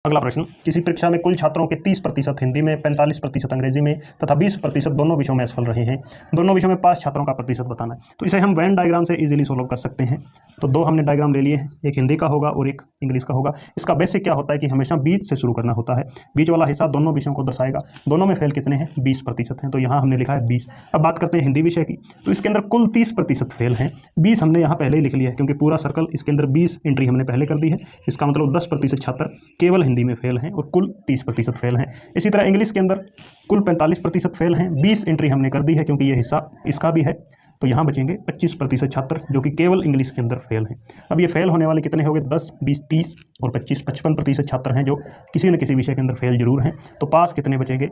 अगला प्रश्न, किसी परीक्षा में कुल छात्रों के 30% हिंदी में, 45% अंग्रेजी में तथा 20% दोनों विषयों में असफल रहे हैं। दोनों विषयों में पास छात्रों का प्रतिशत बताना है। तो इसे हम वेन डायग्राम से इजीली सोल्व कर सकते हैं। तो दो हमने डायग्राम ले लिए हैं, एक हिंदी का होगा और एक इंग्लिश का होगा। इसका बेसिक क्या होता है कि हमेशा बीच से शुरू करना होता है। बीच वाला हिस्सा दोनों विषयों को दर्शाएगा। दोनों में फेल कितने हैं? 20% हैं। तो यहाँ हमने लिखा है 20। अब बात करते हैं हिंदी विषय की। तो इसके अंदर कुल 30% फेल हैं। 20 हमने यहाँ पहले ही लिख लिया है क्योंकि पूरा सर्कल इसके अंदर 20 एंट्री हमने पहले कर दी है। इसका मतलब 10% छात्र केवल हिंदी में फेल हैं और कुल 30% फेल हैं। इसी तरह इंग्लिश के अंदर कुल 45% फेल हैं। 20 एंट्री हमने कर दी है क्योंकि ये हिस्सा इसका भी है। तो यहाँ बचेंगे 25% छात्र जो कि केवल इंग्लिश के अंदर फेल हैं। अब ये फेल होने वाले कितने हो गए? 10, 20, 30 और 25, 55% छात्र हैं जो किसी न किसी विषय के अंदर फेल जरूर हैं। तो पास कितने बचेंगे?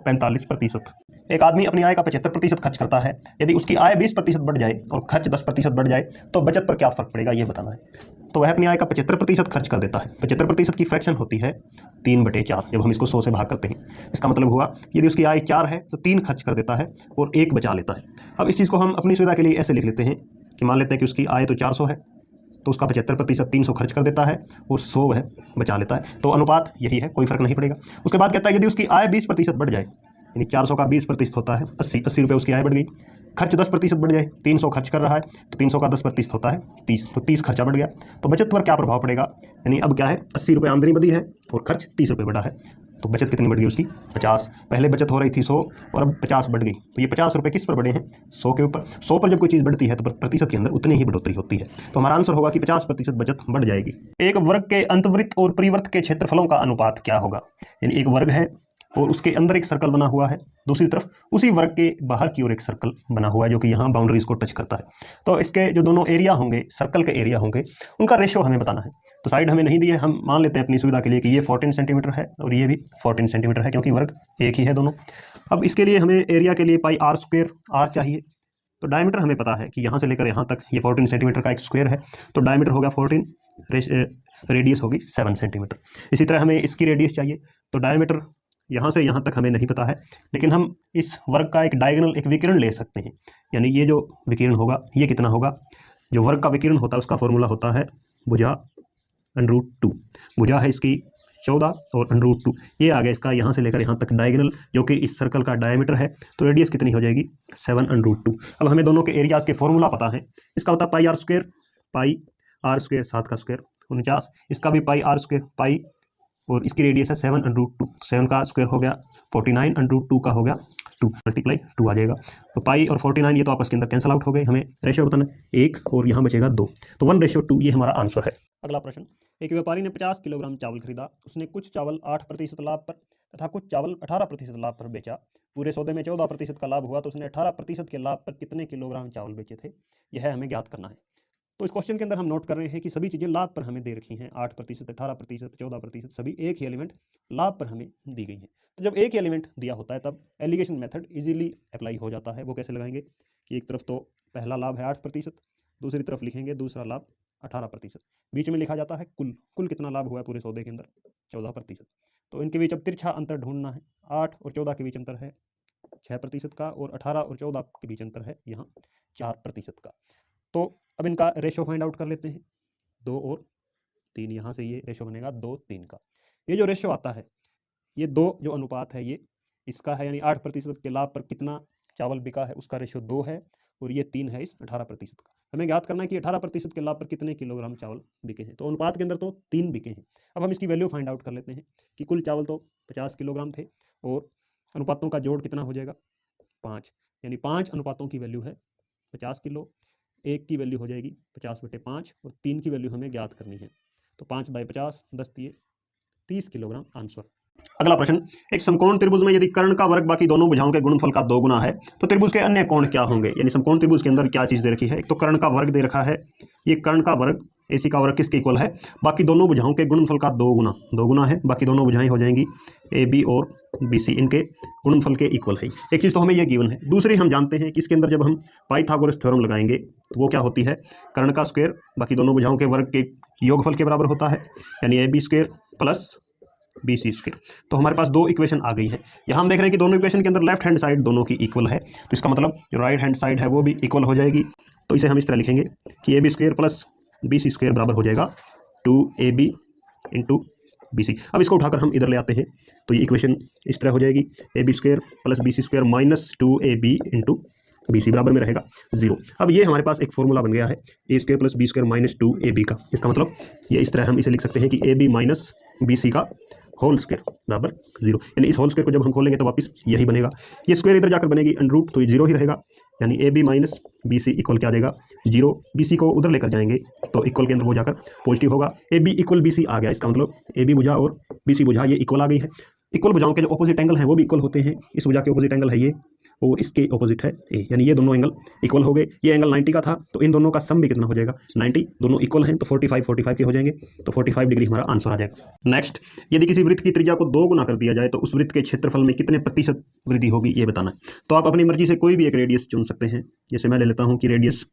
45%। एक आदमी अपनी आय का 75% खर्च करता है। यदि उसकी आय 20% बढ़ जाए और खर्च 10% बढ़ जाए तो बचत पर क्या फर्क पड़ेगा, ये बताना है। तो वह अपनी आय का 75% खर्च कर देता है। 75% की फ्रैक्शन होती है 3/4 जब हम इसको 100 से भाग करते हैं। इसका मतलब हुआ यदि उसकी आय 4 है तो 3 खर्च कर देता है और 1 बचा लेता है। अब इस चीज़ को हम अपनी सुविधा के लिए ऐसे लिख लेते हैं कि मान लेते हैं कि उसकी आय तो 400 है, तो उसका 75% 300 खर्च कर देता है और 100 वह बचा लेता है। तो अनुपात यही है, कोई फर्क नहीं पड़ेगा। उसके बाद कहता है यदि उसकी आय 20% बढ़ जाए, यानी 400 का 20% होता है 80 रुपये उसकी आय बढ़ गई। खर्च 10% बढ़ जाए, 300 खर्च कर रहा है तो 300 का 10% होता है 30, तो 30 खर्चा बढ़ गया। तो बचत पर क्या प्रभाव पड़ेगा? यानी अब क्या है, 80 रुपये आमदनी बढ़ी है और खर्च 30 रुपये बढ़ा है। तो बचत कितनी बढ़ गई उसकी? 50। पहले बचत हो रही थी 100 और अब 50 बढ़ गई। तो ये 50 रुपये किस पर बढ़े हैं? 100 के ऊपर। 100 पर जब कोई चीज़ बढ़ती है तो प्रतिशत के अंदर उतनी ही बढ़ोतरी होती है। तो हमारा आंसर होगा कि 50% बचत बढ़ जाएगी। एक वर्ग के अंतवृत्त और परिवृत्त के क्षेत्रफलों का अनुपात क्या होगा? यानी एक वर्ग है और उसके अंदर एक सर्कल बना हुआ है, दूसरी तरफ उसी वर्ग के बाहर की ओर एक सर्कल बना हुआ है जो कि यहाँ बाउंड्रीज को टच करता है। तो इसके जो दोनों एरिया होंगे, सर्कल के एरिया होंगे, उनका रेशो हमें बताना है। तो साइड हमें नहीं दी है, हम मान लेते हैं अपनी सुविधा के लिए कि ये 14 सेंटीमीटर है और ये भी 14 सेंटीमीटर है क्योंकि वर्ग एक ही है दोनों। अब इसके लिए हमें एरिया के लिए पाई r² r चाहिए। तो डायमीटर हमें पता है कि यहाँ से लेकर यहाँ तक ये 14 सेंटीमीटर का एक स्क्वायर है। तो डायमीटर हो गया 14, रेडियस होगी 7 सेंटीमीटर। इसी तरह हमें इसकी रेडियस चाहिए। तो डायमीटर यहाँ से यहाँ तक हमें नहीं पता है, लेकिन हम इस वर्ग का एक डायगोनल एक विकिरण ले सकते हैं। यानी ये जो विकिरण होगा ये कितना होगा? जो वर्ग का विकिरण होता है उसका फॉर्मूला होता है भुजा √2। भुजा है इसकी 14 और √2 ये आ गया इसका यहाँ से लेकर यहाँ तक डायगोनल जो कि इस सर्कल का डायमीटर है। तो रेडियस कितनी हो जाएगी? 7 √2। अब हमें दोनों के एरियाज के फॉर्मूला पता है। इसका होता है पाई r², 7 का स्क्वायर 49। इसका भी पाई r² पाई और इसकी रेडियस है 7 √2। 7 का स्क्वायर हो गया 49 √2 का हो गया 2 मल्टीप्लाई 2 आ जाएगा। तो पाई और 49 ये तो आपस के अंदर कैंसिल आउट हो गए। हमें रेशियो बताना है 1 और यहाँ बचेगा 2, तो 1:2 ये हमारा आंसर है। अगला प्रश्न, एक व्यापारी ने 50 किलोग्राम चावल खरीदा। उसने कुछ चावल 8% लाभ पर तथा कुछ चावल 18% लाभ पर बेचा। पूरे सौदे में 14% का लाभ हुआ, तो उसने 18% के लाभ पर कितने किलोग्राम चावल बेचे थे? यह हमें ज्ञात करना है। तो इस क्वेश्चन के अंदर हम नोट कर रहे हैं कि सभी चीज़ें लाभ पर हमें दे रखी हैं। 8%, 18%, 14%, सभी एक ही एलिमेंट लाभ पर हमें दी गई हैं। तो जब एक ही एलिमेंट दिया होता है तब एलिगेशन मेथड इजीली अप्लाई हो जाता है। वो कैसे लगाएंगे कि एक तरफ तो पहला लाभ है 8%, दूसरी तरफ लिखेंगे दूसरा लाभ 18%, बीच में लिखा जाता है कुल कितना लाभ हुआ है पूरे सौदे के अंदर? 14%। तो इनके बीच अब तिरछा अंतर ढूंढना है। 8 और 14 के बीच अंतर है 6% का और 18 और 14 के बीच अंतर है यहाँ 4% का। तो अब इनका रेशो फाइंड आउट कर लेते हैं। 2 और 3, यहाँ से ये रेशो बनेगा 2, 3 का। ये जो रेशो आता है ये 2 जो अनुपात है ये इसका है, यानी 8% के लाभ पर कितना चावल बिका है उसका रेशो 2 है और ये 3 है इस 18% का। हमें ज्ञात करना है कि 18% के लाभ पर कितने किलोग्राम चावल बिके हैं। तो अनुपात के अंदर तो 3 बिके हैं। अब हम इसकी वैल्यू फाइंड आउट कर लेते हैं कि कुल चावल तो 50 किलोग्राम थे और अनुपातों का जोड़ कितना हो जाएगा? 5, यानी 5 अनुपातों की वैल्यू है 50 किलो। 1 की वैल्यू हो जाएगी 50/5 और 3 की वैल्यू हमें ज्ञात करनी है। तो 5×50 10 30 किलोग्राम आंसर। अगला प्रश्न, एक समकोण त्रिभुज में यदि कर्ण का वर्ग बाकी दोनों भुजाओं के गुणनफल का 2 गुना है तो त्रिभुज के अन्य कोण क्या होंगे? यानी समकोण त्रिभुज के अंदर क्या चीज़ दे रखी है? एक तो कर्ण का वर्ग दे रखा है। ये कर्ण का वर्ग AC का वर्ग किसके इक्वल है? बाकी दोनों भुजाओं के गुणनफल का 2 गुना है। बाकी दोनों भुजाएं हो जाएंगी AB और BC, इनके गुणनफल के इक्वल है। एक चीज़ तो हमें यह गिवन है। दूसरी हम जानते हैं कि इसके अंदर जब हम पाइथागोरस थ्योरम लगाएंगे तो वो क्या होती है? कर्ण का स्क्वायर बाकी दोनों भुजाओं के वर्ग के योगफल के बराबर होता है, यानी AB² प्लस BC²। तो हमारे पास 2 इक्वेशन आ गई है। यहाँ हम देख रहे हैं कि दोनों इक्वेशन के अंदर लेफ्ट हैंड साइड दोनों की इक्वल है, तो इसका मतलब जो राइट हैंड साइड है वो भी इक्वल हो जाएगी। तो इसे हम इस तरह लिखेंगे कि AB² प्लस BC² बराबर हो जाएगा 2AB इंटू BC। अब इसको उठाकर हम इधर ले आते हैं तो ये इक्वेशन इस तरह हो जाएगी, AB² plus BC² minus 2AB into BC बराबर में रहेगा 0। अब ये हमारे पास एक फॉर्मूला बन गया है A² plus B² minus 2AB का। इसका मतलब ये इस तरह हम इसे लिख सकते हैं कि AB माइनस BC का होल स्क्वायर बराबर 0। यानी इस होल स्क्वायर को जब हम खोलेंगे तो वापस यही बनेगा, ये स्क्वायर इधर जाकर बनेगी अंडर तो ये 0 ही रहेगा। यानी AB माइनस BC इक्वल क्या आ जाएगा 0। BC को उधर लेकर जाएंगे तो इक्वल के अंदर वो जाकर पॉजिटिव होगा। AB इक्वल BC आ गया, इसका मतलब AB भुजा और BC भुजा ये इक्वल आ गई है। इक्वल भुजाओं के जो ऑपोजिट एंगल हैं वो भी इक्वल होते हैं। इस भुजा के ऑपोजिट एंगल है ये और इसके ऑपोजिट है ए, यानी ये दोनों एंगल इक्वल हो गए। ये एंगल 90 का था तो इन दोनों का सम भी कितना हो जाएगा 90, दोनों इक्वल हैं तो 45 के हो जाएंगे, तो 45 डिग्री हमारा आंसर आ जाएगा। नेक्स्ट, यदि किसी वृत्त की त्रिज्या को 2 गुना कर दिया जाए तो उस वृत्त के क्षेत्रफल में कितने प्रतिशत वृद्धि होगी ये बताना है। तो आप अपनी मर्जी से कोई भी एक रेडियस चुन सकते हैं। जैसे मैं ले लेता हूँ कि रेडियस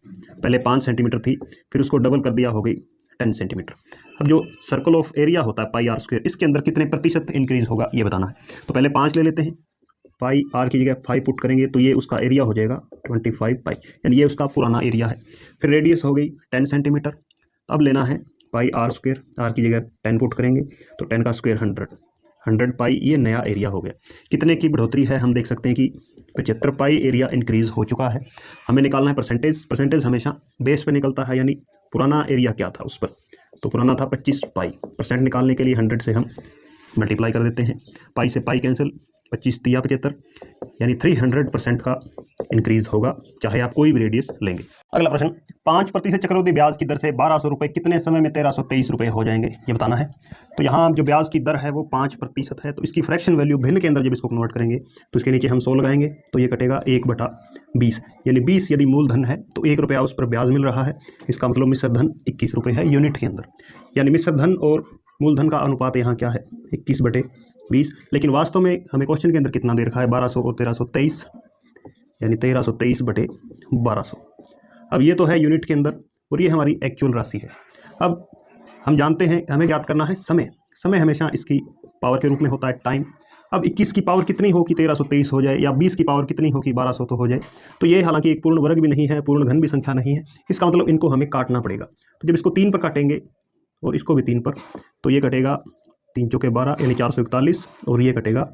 पहले 5 सेंटीमीटर थी, फिर उसको डबल कर दिया हो गई 10 सेंटीमीटर। अब जो सर्कल ऑफ एरिया होता है πr², इसके अंदर कितने प्रतिशत इंक्रीज होगा ये बताना है। तो पहले 5 ले लेते हैं, πr की जगह 5 पुट करेंगे तो ये उसका एरिया हो जाएगा 25π, यानी ये उसका पुराना एरिया है। फिर रेडियस हो गई 10 सेंटीमीटर। अब लेना है πr², r की जगह 10 पुट करेंगे तो 10 का स्क्वायर 100π, ये नया एरिया हो गया। कितने की बढ़ोतरी है हम देख सकते हैं कि 75π एरिया इंक्रीज हो चुका है। हमें निकालना है परसेंटेज हमेशा बेस पे निकलता है, यानी पुराना एरिया क्या था उस पर, तो पुराना था 25π। परसेंट निकालने के लिए 100 से हम मल्टीप्लाई कर देते हैं, पाई से पाई कैंसिल, 25 तिया 75, यानी 300% का इंक्रीज होगा चाहे आप कोई भी रेडियस लेंगे। अगला प्रश्न, 5% चक्रवृद्धि ब्याज की दर से 1200 रुपये कितने समय में 1323 रुपये हो जाएंगे ये बताना है। तो यहाँ जो ब्याज की दर है वो 5% है, तो इसकी फ्रैक्शन वैल्यू भिन्न के अंदर जब इसको कन्वर्ट करेंगे तो इसके नीचे हम 100 लगाएंगे तो ये कटेगा 1/20, यानी 20 यदि मूलधन है तो 1 रुपया उस पर ब्याज मिल रहा है। इसका मतलब मिश्र धन 21 रुपये है यूनिट के अंदर, यानी मिश्र धन और मूलधन का अनुपात यहाँ क्या है 21/20। लेकिन वास्तव में हमें क्वेश्चन के अंदर कितना दे रखा है 1200 और 1323, यानी 1323/1200। अब ये तो है यूनिट के अंदर और ये हमारी एक्चुअल राशि है। अब हम जानते हैं हमें ज्ञात करना है समय हमेशा इसकी पावर के रूप में होता है टाइम। अब 21 की पावर कितनी हो कि 1323 हो जाए, या 20 की पावर कितनी हो कि 1200 तो हो जाए। तो ये हालांकि एक पूर्ण वर्ग भी नहीं है, पूर्ण घन भी संख्या नहीं है, इसका मतलब इनको हमें काटना पड़ेगा। तो जब इसको 3 पर काटेंगे और इसको भी 3 पर, तो ये कटेगा 3 चौके 12 यानी 441, और ये कटेगा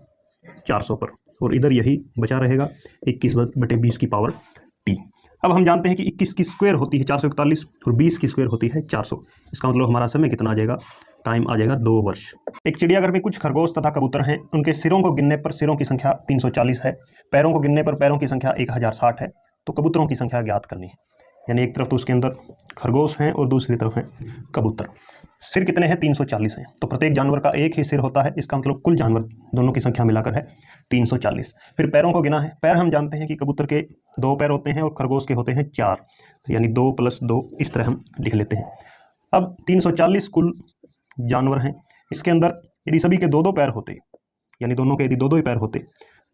400 पर, और इधर यही बचा रहेगा 21/20 की पावर t। अब हम जानते हैं कि 21 की स्क्वायर होती है 441 और 20 की स्क्वायर होती है 400। इसका मतलब हमारा समय कितना आ जाएगा, टाइम आ जाएगा 2 वर्ष। एक चिड़ियाघर में कुछ खरगोश तथा कबूतर हैं, उनके सिरों को गिनने पर सिरों की संख्या 340 है, पैरों को गिनने पर पैरों की संख्या 1060 है, तो कबूतरों की संख्या ज्ञात करनी है। यानी एक तरफ तो उसके अंदर खरगोश हैं और दूसरी तरफ हैं कबूतर। सिर कितने हैं 340 हैं, तो प्रत्येक जानवर का एक ही सिर होता है, इसका मतलब कुल जानवर दोनों की संख्या मिलाकर है 340। फिर पैरों को गिना है, पैर हम जानते हैं कि कबूतर के 2 पैर होते हैं और खरगोश के होते हैं 4, यानी 2 + 2 इस तरह हम लिख लेते हैं। अब 340 कुल जानवर हैं, इसके अंदर यदि सभी के 2-2 पैर होते, यानी दोनों के यदि 2-2 ही पैर होते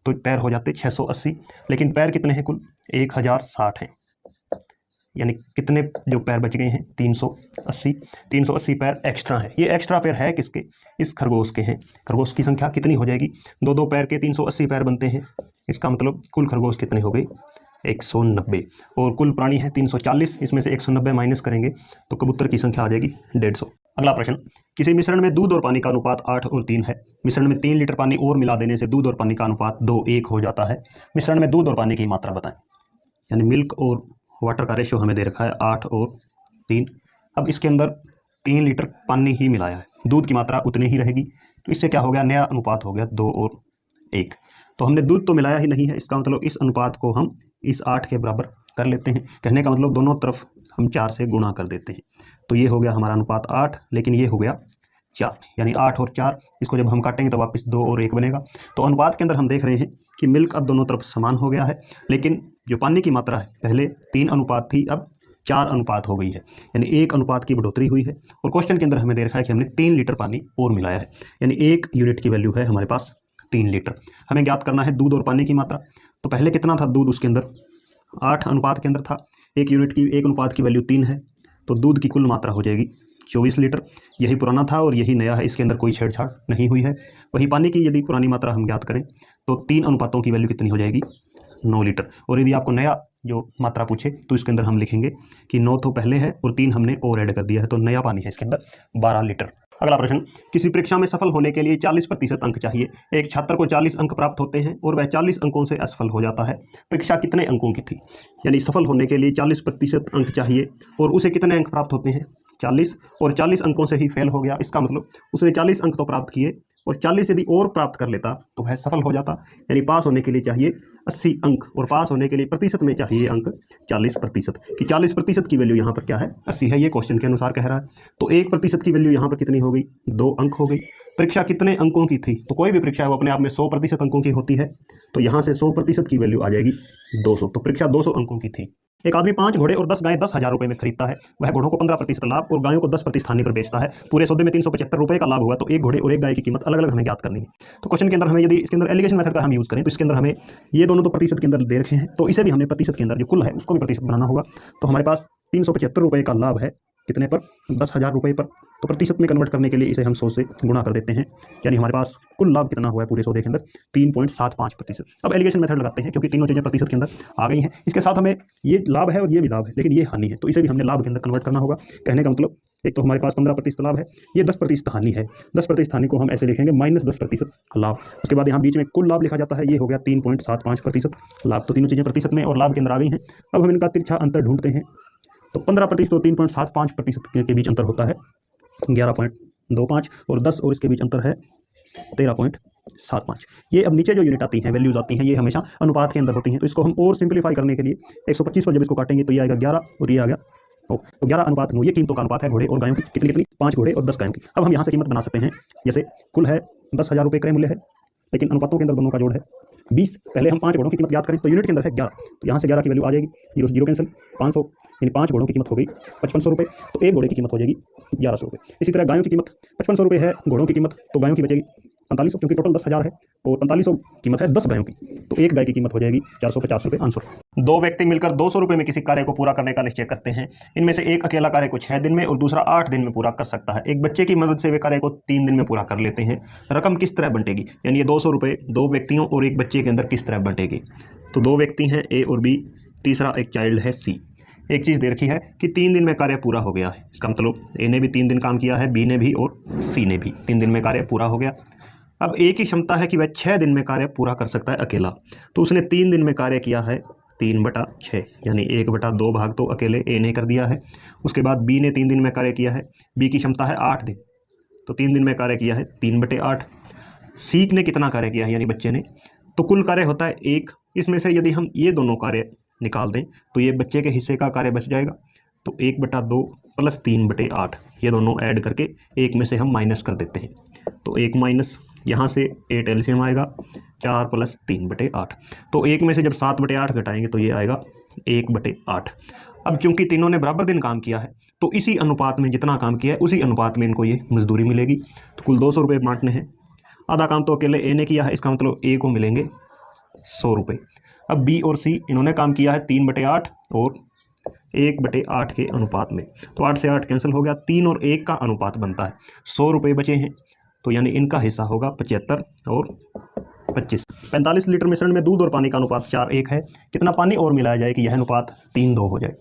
तो पैर हो जाते 680, लेकिन पैर कितने हैं कुल 1060 हैं, यानी कितने जो पैर बच गए हैं 380 पैर एक्स्ट्रा है। ये एक्स्ट्रा पैर है किसके, इस खरगोश के हैं। खरगोश की संख्या कितनी हो जाएगी, 2-2 पैर के 380 पैर बनते हैं, इसका मतलब कुल खरगोश कितने हो गए 190, और कुल प्राणी है 340, इसमें से 190 माइनस करेंगे तो कबूतर की संख्या आ जाएगी 150। अगला प्रश्न, किसी मिश्रण में दूध और पानी का अनुपात 8 और 3 है, मिश्रण में 3 लीटर पानी और मिला देने से दूध और पानी का अनुपात 2:1 हो जाता है, मिश्रण में दूध और पानी की मात्रा बताएं। यानी मिल्क और वाटर का रेशियो हमें दे रखा है 8 और 3। अब इसके अंदर 3 लीटर पानी ही मिलाया है, दूध की मात्रा उतनी ही रहेगी, तो इससे क्या हो गया, नया अनुपात हो गया 2 और 1। तो हमने दूध तो मिलाया ही नहीं है, इसका मतलब इस अनुपात को हम इस 8 के बराबर कर लेते हैं। कहने का मतलब दोनों तरफ हम 4 से गुणा कर देते हैं, तो ये हो गया हमारा अनुपात 8, लेकिन ये हो गया 4, यानी 8 और 4, इसको जब हम काटेंगे तो वापस 2 और 1 बनेगा। तो अनुपात के अंदर हम देख रहे हैं कि मिल्क अब दोनों तरफ समान हो गया है, लेकिन जो पानी की मात्रा है पहले 3 अनुपात थी, अब 4 अनुपात हो गई है, यानी 1 अनुपात की बढ़ोतरी हुई है। और क्वेश्चन के अंदर हमें दे रखा है कि हमने 3 लीटर पानी और मिलाया है, यानी 1 यूनिट की वैल्यू है हमारे पास 3 लीटर। हमें ज्ञात करना है दूध और पानी की मात्रा। तो पहले कितना था दूध, उसके अंदर 8 अनुपात के अंदर था, 1 यूनिट की 1 अनुपात की वैल्यू 3 है, तो दूध की कुल मात्रा हो जाएगी 24 लीटर। यही पुराना था और यही नया है, इसके अंदर कोई छेड़छाड़ नहीं हुई है। वहीं पानी की यदि पुरानी मात्रा हम ज्ञात करें तो 3 अनुपातों की वैल्यू कितनी हो जाएगी 9 लीटर। और यदि आपको नया जो मात्रा पूछे तो इसके अंदर हम लिखेंगे कि 9 तो पहले है और 3 हमने और ऐड कर दिया है, तो नया पानी है इसके अंदर 12 लीटर। अगला प्रश्न, किसी परीक्षा में सफल होने के लिए 40% अंक चाहिए। एक छात्र को 40 अंक प्राप्त होते हैं और वह 40 अंकों से असफल हो जाता है। परीक्षा कितने अंकों की थी? यानी सफल होने के लिए 40% अंक चाहिए और उसे कितने अंक प्राप्त होते हैं? 40, और 40 अंकों से ही फेल हो गया। इसका मतलब उसने 40 अंक तो प्राप्त किए और 40 यदि और प्राप्त कर लेता तो वह सफल हो जाता। यानी पास होने के लिए चाहिए 80 अंक और पास होने के लिए प्रतिशत में चाहिए अंक 40%। कि 40% की वैल्यू यहाँ पर क्या है? 80 है, ये क्वेश्चन के अनुसार कह रहा है। तो 1% की वैल्यू यहाँ पर कितनी हो गई? 2 अंक हो गई। परीक्षा कितने अंकों की थी? तो कोई भी परीक्षा है वो अपने आप में 100% अंकों की होती है, तो यहाँ से 100% की वैल्यू आ जाएगी 200। तो परीक्षा 200 अंकों की थी। एक आदमी 5 घोड़े और 10 गायें 10,000 रुपये में खरीदता है। वह घोड़ों को 15% लाभ और गायों को 10% हानि पर बेचता है। पूरे सौदे में 375 रुपये का लाभ हुआ। तो एक घोड़े और एक गाय की कीमत अलग अलग हमें ज्ञात करनी है। तो क्वेश्चन के अंदर हमें यदि इसके अंदर एलिगेशन मेथड का हम यूज़ करें तो इसके अंदर हमें ये दोनों तो प्रतिशत के अंदर दे रखे हैं, तो इसे भी हमने प्रतिशत के अंदर जो कुल है उसको भी प्रतिशत बनाना होगा। तो हमारे पास 375 रुपये का लाभ है, कितने पर? 10,000 रुपये पर। तो प्रतिशत में कन्वर्ट करने के लिए इसे हम 100 से गुणा कर देते हैं। यानी हमारे पास कुल लाभ कितना हुआ है पूरे सौदे के अंदर? 3.75%। अब एलिगेशन मेथड लगाते हैं क्योंकि तीनों चीज़ें प्रतिशत के अंदर आ गई हैं। इसके साथ हमें ये लाभ है और ये भी लाभ है, लेकिन ये हानि है, तो इसे भी हमने लाभ के अंदर कन्वर्ट करना होगा। कहने का मतलब एक तो हमारे पास 15% लाभ है, ये 10% हानि है। 10% हानि को हम ऐसे लिखेंगे -10% लाभ। उसके बाद यहाँ बीच में कुल लाभ लिखा जाता है, ये हो गया 3.75% लाभ। तो तीनों चीज़ें प्रतिशत में और लाभ के अंदर आ गई हैं। अब हम इनका तिरछा अंतर ढूंढते हैं। तो 15% और 3.75% के बीच अंतर होता है 11.25 और 10 और इसके बीच अंतर है 13.75। ये अब नीचे जो यूनिट आती हैं, वैल्यूज आती हैं, ये हमेशा अनुपात के अंदर होती हैं। तो इसको हम और सिंप्लीफाई करने के लिए 125 पर जब इसको काटेंगे तो ये आएगा 11 और ये आ गया तो 11:9। ये कीमतों का अनुपात है घोड़े और गायों की। कितनी कितनी? 5 घोड़े और 10 गायों की। अब हम यहाँ से कीमत बना सकते हैं। जैसे कुल है 10,000 रुपये क्रय मूल्य है, लेकिन अनुपातों के अंदर दोनों का जोड़ है 20। पहले हम 5 घोड़ों की कीमत याद करें तो यूनिट के अंदर है 11, तो यहाँ से 11 की वैल्यू आ जाएगी। 0 से 0 कैंसिल, 500 यानी 5 घोड़ों की कीमत हो गई 5500 रुपये। तो एक घोड़े की कीमत हो जाएगी 1100 रुपये। इसी तरह गायों की कीमत 5500 रुपये है घोड़ों की कीमत, तो गायों की बचेगी 4500, क्योंकि टोटल 10,000 है और 4500 कीमत है 10 गायों की। तो एक गाय की कीमत हो जाएगी 450 रुपये आंसर। दो व्यक्ति मिलकर 200 रुपये में किसी कार्य को पूरा करने का निश्चय करते हैं। इनमें से एक अकेला कार्य को 6 दिन में और दूसरा 8 दिन में पूरा कर सकता है। एक बच्चे की मदद से वे कार्य को 3 दिन में पूरा कर लेते हैं। रकम किस तरह बंटेगी? यानी ये 200 रुपये 2 व्यक्तियों और एक बच्चे के अंदर किस तरह बंटेगी? तो 2 व्यक्ति हैं ए और बी, तीसरा एक चाइल्ड है सी। एक चीज़ दे रखी है कि 3 दिन में कार्य पूरा हो गया है। इसका मतलब ए ने भी 3 दिन काम किया है, बी ने भी और सी ने भी 3 दिन में कार्य पूरा हो गया। अब ए की क्षमता है कि वह 6 दिन में कार्य पूरा कर सकता है अकेला, तो उसने 3 दिन में कार्य किया है 3/6, यानी 1/2 भाग तो अकेले ए ने कर दिया है। उसके बाद बी ने 3 दिन में कार्य किया है, बी की क्षमता है 8 दिन, तो 3 दिन में कार्य किया है 3/8। सी ने कितना कार्य किया है यानी बच्चे ने, तो कुल कार्य होता है 1। इसमें से यदि हम ये दोनों कार्य निकाल दें तो ये बच्चे के हिस्से का कार्य बच जाएगा। तो 1/2 + 3/8 ये दोनों ऐड करके एक में से हम माइनस कर देते हैं। तो 1 माइनस यहाँ से 8 एलसीएम आएगा 4 + 3/8। तो एक में से जब 7/8 घटाएंगे तो ये आएगा 1/8। अब चूंकि तीनों ने बराबर दिन काम किया है तो इसी अनुपात में जितना काम किया है उसी अनुपात में इनको ये मजदूरी मिलेगी। तो कुल 200 रुपये बांटने हैं। आधा काम तो अकेले ए ने किया है, इसका मतलब ए को मिलेंगे 100 रुपये। अब बी और सी इन्होंने काम किया है 3/8 और 1/8 के अनुपात में, तो 8 से 8 कैंसिल हो गया, 3 और 1 का अनुपात बनता है 100 रुपये बचे हैं। तो यानी इनका हिस्सा होगा 75 और 25। 45 लीटर मिश्रण में दूध और पानी का अनुपात 4:1 है। कितना पानी और मिलाया जाए कि यह अनुपात 3:2 हो जाए?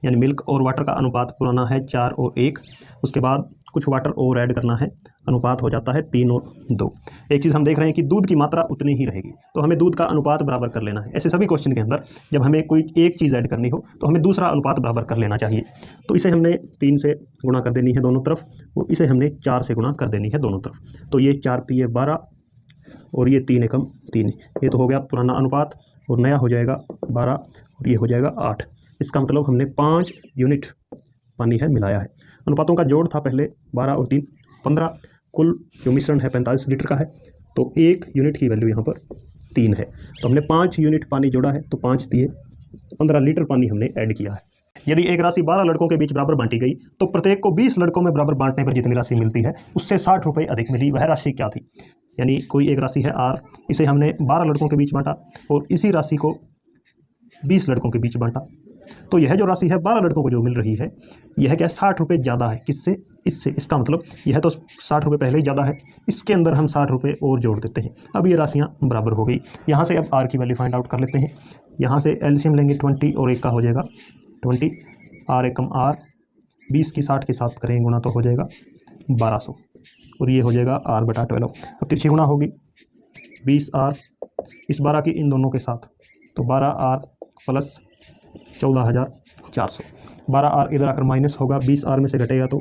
यानी मिल्क और वाटर का अनुपात पुराना है 4 और 1, उसके बाद कुछ वाटर और ऐड करना है, अनुपात हो जाता है 3 और 2। एक चीज़ हम देख रहे हैं कि दूध की मात्रा उतनी ही रहेगी, तो हमें दूध का अनुपात बराबर कर लेना है। ऐसे सभी क्वेश्चन के अंदर जब हमें कोई एक चीज़ ऐड करनी हो तो हमें दूसरा अनुपात बराबर कर लेना चाहिए। तो इसे हमने 3 से गुणा कर देनी है दोनों तरफ और इसे हमने 4 से गुणा कर देनी है दोनों तरफ। तो ये 4 × 3 = 12 और ये 3 × 3, ये तो हो गया पुराना अनुपात और नया हो जाएगा 12 और ये हो जाएगा 8। इसका मतलब हमने 5 यूनिट पानी है मिलाया है। अनुपातों का जोड़ था पहले 12 और 3 15, कुल जो मिश्रण है 45 लीटर का है, तो 1 यूनिट की वैल्यू यहाँ पर 3 है। तो हमने 5 यूनिट पानी जोड़ा है, तो 5 दिए 15 लीटर पानी हमने ऐड किया है। यदि एक राशि 12 लड़कों के बीच बराबर बांटी गई तो प्रत्येक को 20 लड़कों में बराबर बांटने पर जितनी राशि मिलती है उससे 60 रुपये अधिक मिली, वह राशि क्या थी? यानी कोई एक राशि है R, इसे हमने 12 लड़कों के बीच बांटा और इसी राशि को 20 लड़कों के बीच बांटा, तो यह जो राशि है 12 लड़कों को जो मिल रही है यह क्या 60 रुपये ज़्यादा है। किससे? इससे। इसका मतलब यह तो 60 रुपये पहले ही ज़्यादा है, इसके अंदर हम 60 रुपये और जोड़ देते हैं। अब ये राशियाँ बराबर हो गई। यहाँ से अब R की वैल्यू फाइंड आउट कर लेते हैं। यहाँ से एलसीएम लेंगे 20 और 1 का हो जाएगा 20, R = R, 20 की 60 के साथ करेंगे गुणा तो हो जाएगा 1200 और ये हो जाएगा r/12। अब तिरछी गुणा होगी 20r इस 12 की इन दोनों के साथ, तो 12r प्लस 14,400। 12r इधर आकर माइनस होगा, 20r में से घटेगा तो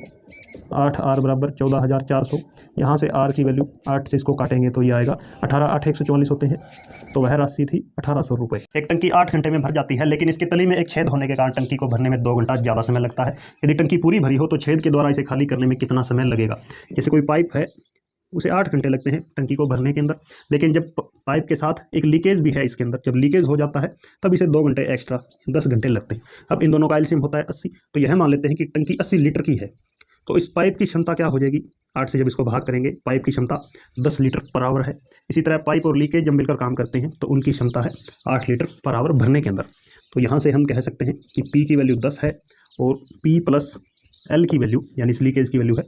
8r बराबर 14,400। यहाँ से r की वैल्यू 8 से इसको काटेंगे तो ये आएगा 18, 8 144 होते हैं, तो वह राशि थी 1800 रुपये। एक टंकी 8 घंटे में भर जाती है, लेकिन इसके तली में एक छेद होने के कारण टंकी को भरने में 2 घंटा ज़्यादा समय लगता है। यदि टंकी पूरी भरी हो तो छेद के द्वारा इसे खाली करने में कितना समय लगेगा? जैसे कोई पाइप है, उसे 8 घंटे लगते हैं टंकी को भरने के अंदर, लेकिन जब पाइप के साथ एक लीकेज भी है इसके अंदर, जब लीकेज हो जाता है तब इसे 2 घंटे एक्स्ट्रा 10 घंटे लगते हैं। अब इन दोनों का एलसीएम होता है 80, तो यह मान लेते हैं कि टंकी 80 लीटर की है, तो इस पाइप की क्षमता क्या हो जाएगी? 8 से जब इसको भाग करेंगे, पाइप की क्षमता 10 लीटर पर आवर है। इसी तरह पाइप और लीकेज जब मिलकर काम करते हैं तो उनकी क्षमता है 8 लीटर पर आवर भरने के अंदर। तो यहाँ से हम कह सकते हैं कि P की वैल्यू 10 है और P प्लस L की वैल्यू यानी इस लीकेज की वैल्यू है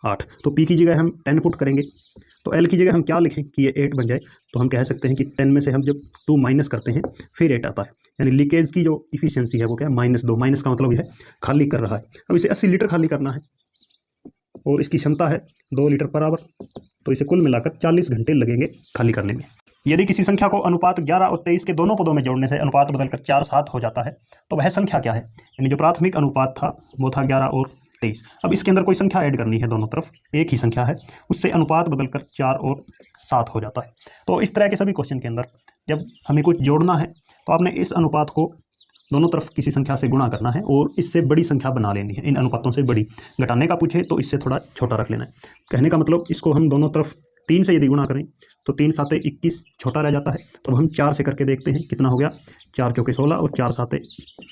8। तो P की जगह हम 10 पुट करेंगे, तो L की जगह हम क्या लिखें कि ये 8 बन जाए, तो हम कह सकते हैं कि 10 में से हम जब 2 माइनस करते हैं फिर 8 आता है, यानी लीकेज की जो इफिशियंसी है वो क्या है? -2। माइनस का मतलब यह खाली कर रहा है। अब इसे 80 लीटर खाली करना है और इसकी क्षमता है 2 लीटर पर आवर, तो इसे कुल मिलाकर 40 घंटे लगेंगे खाली करने में। यदि किसी संख्या को अनुपात 11 और 23 के दोनों पदों में जोड़ने से अनुपात बदलकर 4-7 हो जाता है, तो वह संख्या क्या है? यानी जो प्राथमिक अनुपात था वो था 11 और 23। अब इसके अंदर कोई संख्या ऐड करनी है, दोनों तरफ एक ही संख्या है, उससे अनुपात बदलकर 4 और 7 हो जाता है। तो इस तरह के सभी क्वेश्चन के अंदर जब हमें कुछ जोड़ना है तो आपने इस अनुपात को दोनों तरफ किसी संख्या से गुणा करना है और इससे बड़ी संख्या बना लेनी है। इन अनुपातों से बड़ी, घटाने का पूछे तो इससे थोड़ा छोटा रख लेना है। कहने का मतलब इसको हम दोनों तरफ 3 से यदि गुणा करें तो 3 7 21 छोटा रह जाता है, तो हम 4 से करके देखते हैं कितना हो गया। 4 चौके 16 और 4 7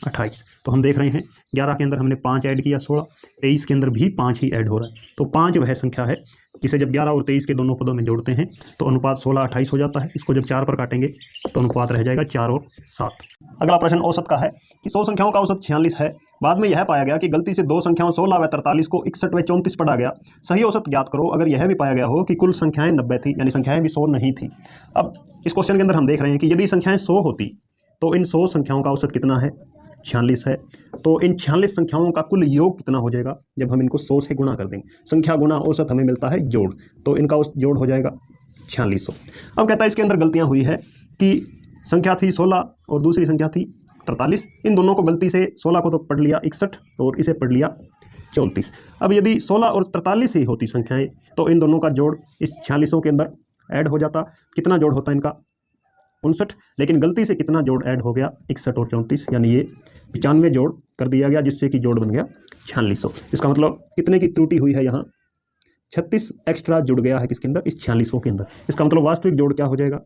28। तो हम देख रहे हैं 11 के अंदर हमने 5 ऐड किया, 16, 23 के अंदर भी 5 ही ऐड हो रहा है, तो 5 वह संख्या है जिसे जब 11 और 23 के दोनों पदों में जोड़ते हैं तो अनुपात 16-28 हो जाता है। इसको जब 4 पर काटेंगे तो अनुपात रह जाएगा 4 और 7। अगला प्रश्न औसत का है कि 100 संख्याओं का औसत 46 है। बाद में यह पाया गया कि गलती से 2 संख्याओं 16 व 43 को 61 व 34 पढ़ा गया। सही औसत ज्ञात करो अगर यह भी पाया गया हो कि कुल संख्याएं 90 थी, यानी संख्याएं भी 100 नहीं थी। अब इस क्वेश्चन के अंदर हम देख रहे हैं कि यदि संख्याएं 100 होती तो इन 100 संख्याओं का औसत कितना है? 46 है। तो इन 46 संख्याओं का कुल योग कितना हो जाएगा जब हम इनको 100 से गुणा कर देंगे? संख्या गुणा औसत हमें मिलता है जोड़, तो इनका जोड़ हो जाएगा 4600। अब कहता है इसके अंदर गलतियां हुई है कि संख्या थी 16 और दूसरी संख्या थी 43। इन दोनों को गलती से 16 को तो पढ़ लिया 61 और इसे पढ़ लिया 34। अब यदि 16 और 43 ही होती संख्याएं तो इन दोनों का जोड़ इस 4600 के अंदर ऐड हो जाता। कितना जोड़ होता है इनका? 59। लेकिन गलती से कितना जोड़ ऐड हो गया? 61 और 34, यानी ये 95 जोड़ कर दिया गया, जिससे कि जोड़ बन गया 4600। इसका मतलब कितने की त्रुटि हुई है? यहाँ 36 एक्स्ट्रा जुड़ गया है किसके अंदर? इस 4600 के अंदर। इसका मतलब वास्तविक जोड़ क्या हो जाएगा?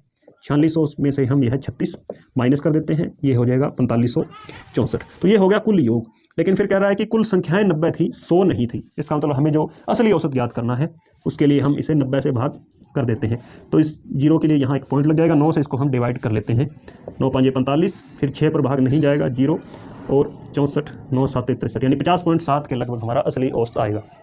4600 में से हम यह 36 माइनस कर देते हैं, ये हो जाएगा 4564। तो ये हो गया कुल योग। लेकिन फिर कह रहा है कि कुल संख्याएं 90 थी, 100 नहीं थी। इसका मतलब हमें जो असली औसत ज्ञात करना है उसके लिए हम इसे 90 से भाग कर देते हैं। तो इस 0 के लिए यहाँ एक पॉइंट लग जाएगा। 9 से इसको हम डिवाइड कर लेते हैं। 9 5 45, फिर 6 पर भाग नहीं जाएगा, 0 और 64, 9 7 63, यानी 50.7 के लगभग हमारा असली औसत आएगा।